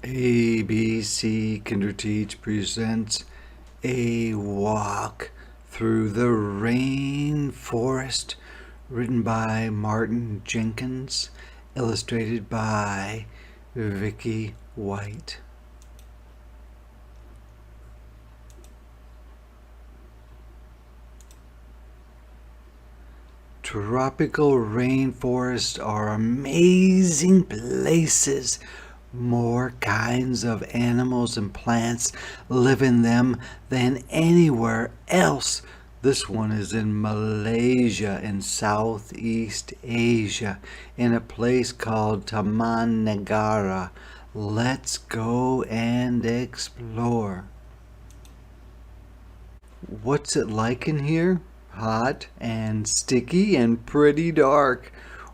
ABC Kinderteach presents A Walk Through the Rainforest, written by Martin Jenkins, illustrated by Vicky White. Tropical rainforests are amazing places. More kinds of animals and plants live in them than anywhere else. This one is in Malaysia in Southeast Asia, in a place called Taman Negara. Let's go and explore. What's it like in here? Hot and sticky and pretty dark.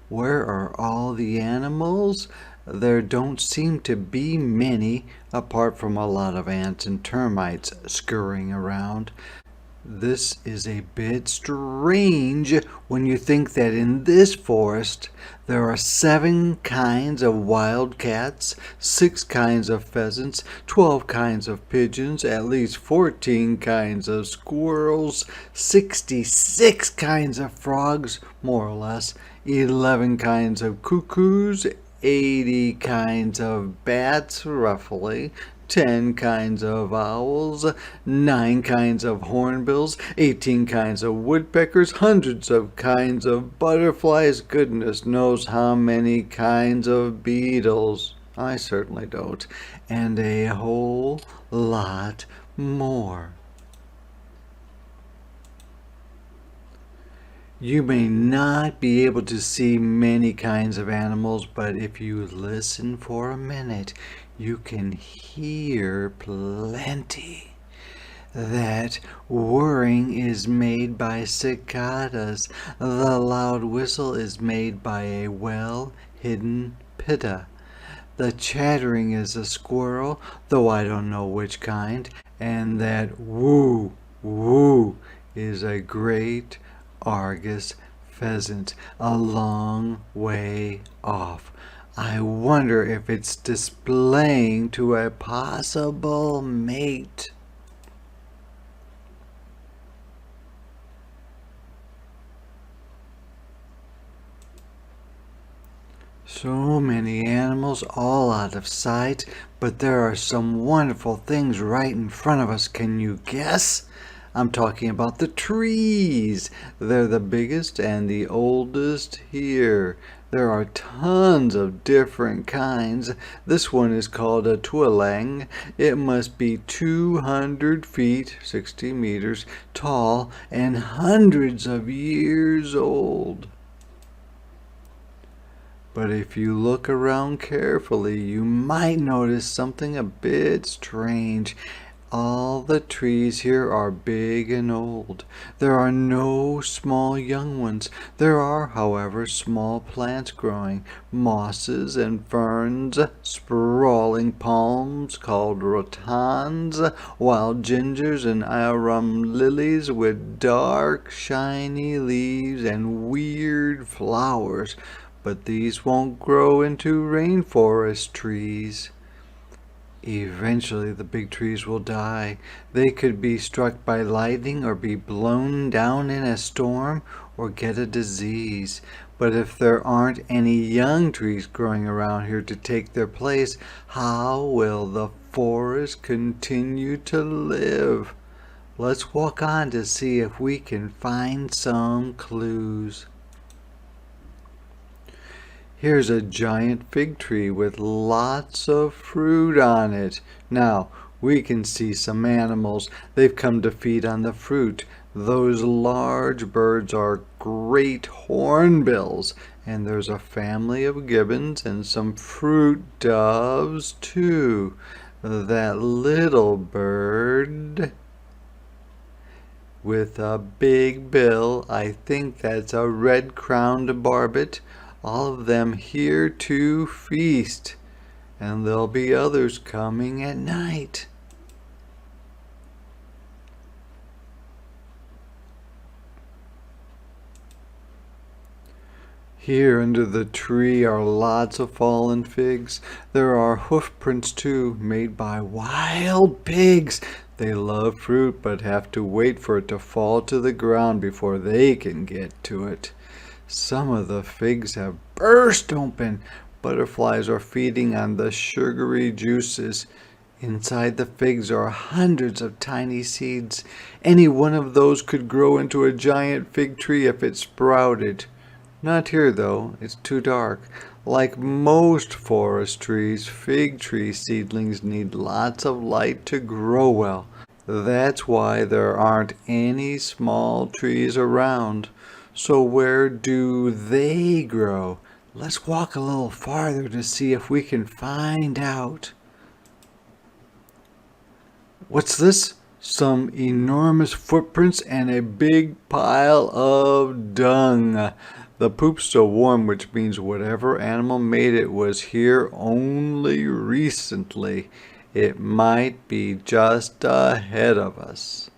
Where are all the animals? There don't seem to be many, apart from a lot of ants and termites scurrying around. This is a bit strange when you think that in this forest there are 7 kinds of wild cats, 6 kinds of pheasants, 12 kinds of pigeons, at least 14 kinds of squirrels, 66 kinds of frogs, more or less, 11 kinds of cuckoos, 80 kinds of bats, roughly, 10 kinds of owls, 9 kinds of hornbills, 18 kinds of woodpeckers, hundreds of kinds of butterflies, goodness knows how many kinds of beetles. I certainly don't. And a whole lot more. You may not be able to see many kinds of animals, but if you listen for a minute, you can hear plenty. That whirring is made by cicadas. The loud whistle is made by a well-hidden pitta. The chattering is a squirrel, though I don't know which kind, and that woo, woo is a great Argus pheasant a long way off. I wonder if it's displaying to a possible mate. So many animals all out of sight, but there are some wonderful things right in front of us. Can you guess? I'm talking about the trees. They're the biggest and the oldest here. There are tons of different kinds. This one is called a tualang. It must be 200 feet, 60 meters, tall and hundreds of years old. But if you look around carefully, you might notice something a bit strange. All the trees here are big and old. There are no small young ones. There are, however, small plants growing, mosses and ferns, sprawling palms called rotans, wild gingers and arum lilies with dark, shiny leaves and weird flowers. But these won't grow into rainforest trees. Eventually the big trees will die. They could be struck by lightning or be blown down in a storm or get a disease. But if there aren't any young trees growing around here to take their place, how will the forest continue to live? Let's walk on to see if we can find some clues. Here's a giant fig tree with lots of fruit on it. Now, we can see some animals. They've come to feed on the fruit. Those large birds are great hornbills. And there's a family of gibbons and some fruit doves, too. That little bird with a big bill, I think that's a red-crowned barbet. All of them here to feast, and there'll be others coming at night. Here under the tree are lots of fallen figs. There are hoof prints too, made by wild pigs. They love fruit but have to wait for it to fall to the ground before they can get to it. Some of the figs have burst open. Butterflies are feeding on the sugary juices. Inside the figs are hundreds of tiny seeds. Any one of those could grow into a giant fig tree if it sprouted. Not here, though. It's too dark. Like most forest trees, fig tree seedlings need lots of light to grow well. That's why there aren't any small trees around. So where do they grow? Let's walk a little farther to see if we can find out. What's this? Some enormous footprints and a big pile of dung. The poop's so warm, which means whatever animal made it was here only recently. It might be just ahead of us.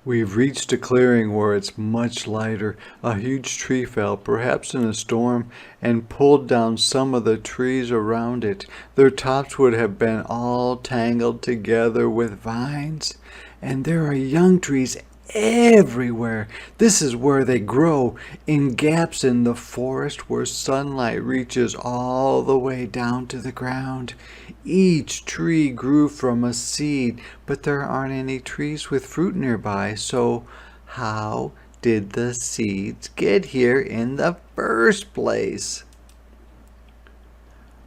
We've reached a clearing where it's much lighter. A huge tree fell, perhaps in a storm, and pulled down some of the trees around it. Their tops would have been all tangled together with vines. And there are young trees everywhere. This is where they grow, in gaps in the forest where sunlight reaches all the way down to the ground. Each tree grew from a seed, but there aren't any trees with fruit nearby, so how did the seeds get here in the first place?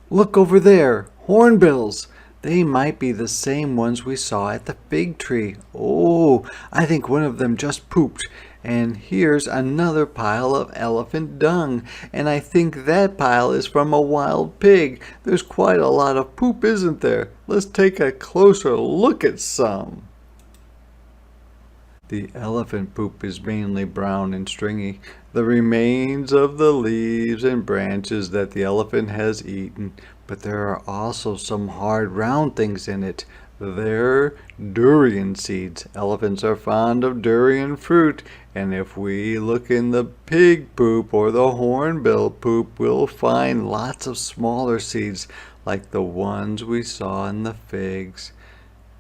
Look over there, hornbills. They might be the same ones we saw at the fig tree. Oh, I think one of them just pooped. And here's another pile of elephant dung. And I think that pile is from a wild pig. There's quite a lot of poop, isn't there? Let's take a closer look at some. The elephant poop is mainly brown and stringy, the remains of the leaves and branches that the elephant has eaten, but there are also some hard round things in it. They're durian seeds. Elephants are fond of durian fruit, and if we look in the pig poop or the hornbill poop, we'll find lots of smaller seeds like the ones we saw in the figs.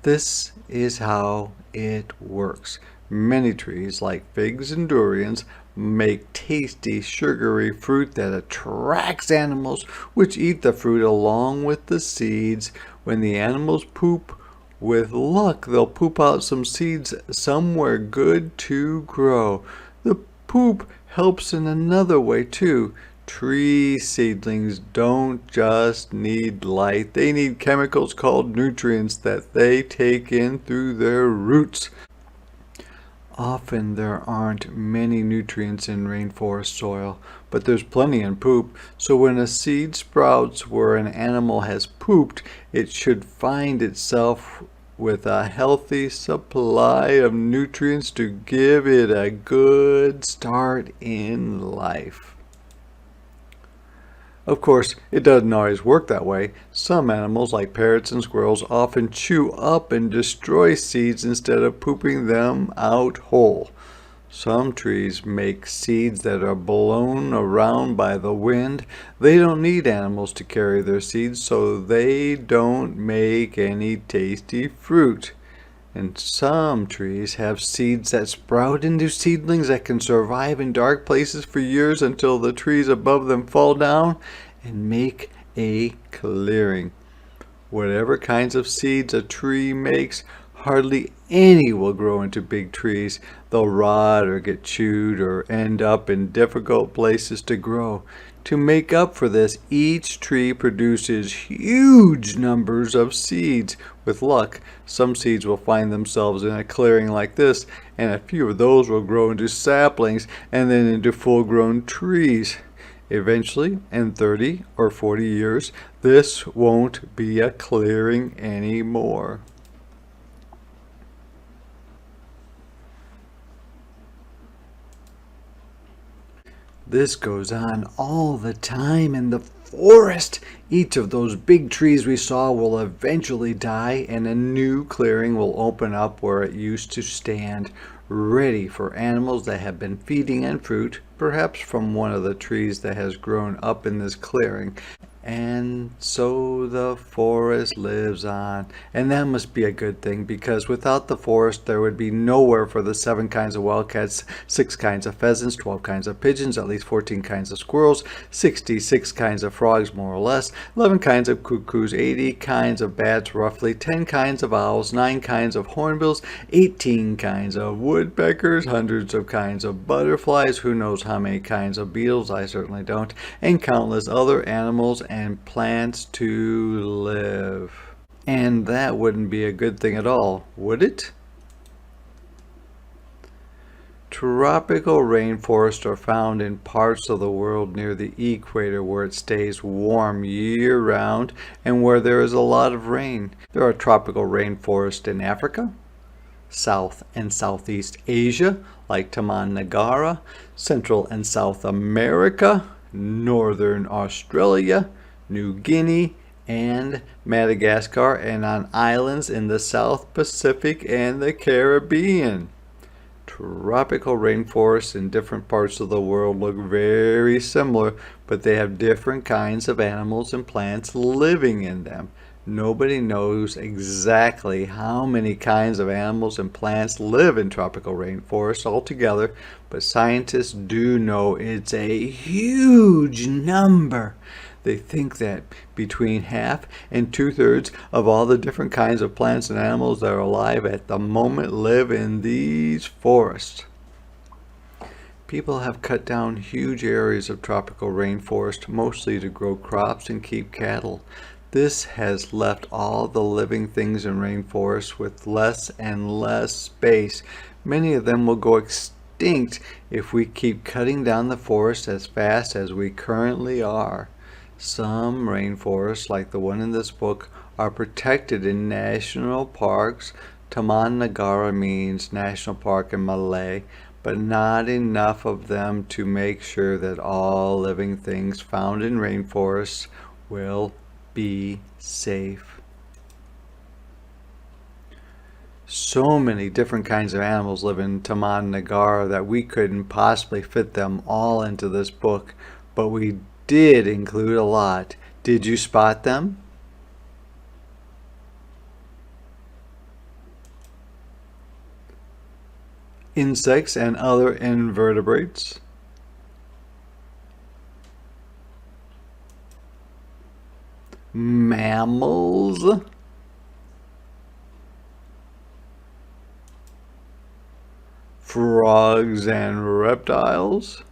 This is how it works. Many trees, like figs and durians, make tasty, sugary fruit that attracts animals, which eat the fruit along with the seeds. When the animals poop, with luck, they'll poop out some seeds somewhere good to grow. The poop helps in another way, too. Tree seedlings don't just need light. They need chemicals called nutrients that they take in through their roots. Often there aren't many nutrients in rainforest soil, but there's plenty in poop. So when a seed sprouts where an animal has pooped, it should find itself with a healthy supply of nutrients to give it a good start in life. Of course, it doesn't always work that way. Some animals, like parrots and squirrels, often chew up and destroy seeds instead of pooping them out whole. Some trees make seeds that are blown around by the wind. They don't need animals to carry their seeds, so they don't make any tasty fruit. And some trees have seeds that sprout into seedlings that can survive in dark places for years until the trees above them fall down and make a clearing. Whatever kinds of seeds a tree makes, hardly any will grow into big trees. They'll rot or get chewed or end up in difficult places to grow. To make up for this, each tree produces huge numbers of seeds. With luck, some seeds will find themselves in a clearing like this, and a few of those will grow into saplings and then into full-grown trees. Eventually, in 30 or 40 years, this won't be a clearing anymore. This goes on all the time in the forest. Each of those big trees we saw will eventually die, and a new clearing will open up where it used to stand, ready for animals that have been feeding on fruit, perhaps from one of the trees that has grown up in this clearing. And so the forest lives on. And that must be a good thing, because without the forest there would be nowhere for the 7 kinds of wildcats, 6 kinds of pheasants, 12 kinds of pigeons, at least 14 kinds of squirrels, 66 kinds of frogs more or less, 11 kinds of cuckoos, 80 kinds of bats roughly, 10 kinds of owls, 9 kinds of hornbills, 18 kinds of woodpeckers, hundreds of kinds of butterflies, who knows how many kinds of beetles, I certainly don't, and countless other animals and plants to live. And that wouldn't be a good thing at all, would it? Tropical rainforests are found in parts of the world near the equator, where it stays warm year-round and where there is a lot of rain. There are tropical rainforests in Africa, South and Southeast Asia, like Taman Negara, Central and South America, Northern Australia, New Guinea, and Madagascar, and on islands in the South Pacific and the Caribbean. Tropical rainforests in different parts of the world look very similar, but they have different kinds of animals and plants living in them. Nobody knows exactly how many kinds of animals and plants live in tropical rainforests altogether, but scientists do know it's a huge number. They think that between half and 2/3 of all the different kinds of plants and animals that are alive at the moment live in these forests. People have cut down huge areas of tropical rainforest, mostly to grow crops and keep cattle. This has left all the living things in rainforests with less and less space. Many of them will go extinct if we keep cutting down the forest as fast as we currently are. Some rainforests, like the one in this book, are protected in national parks. Taman Negara means national park in Malay, but not enough of them to make sure that all living things found in rainforests will be safe. So many different kinds of animals live in Taman Negara that we couldn't possibly fit them all into this book, but we did include a lot. Did you spot them? Insects and other invertebrates, mammals, frogs and reptiles,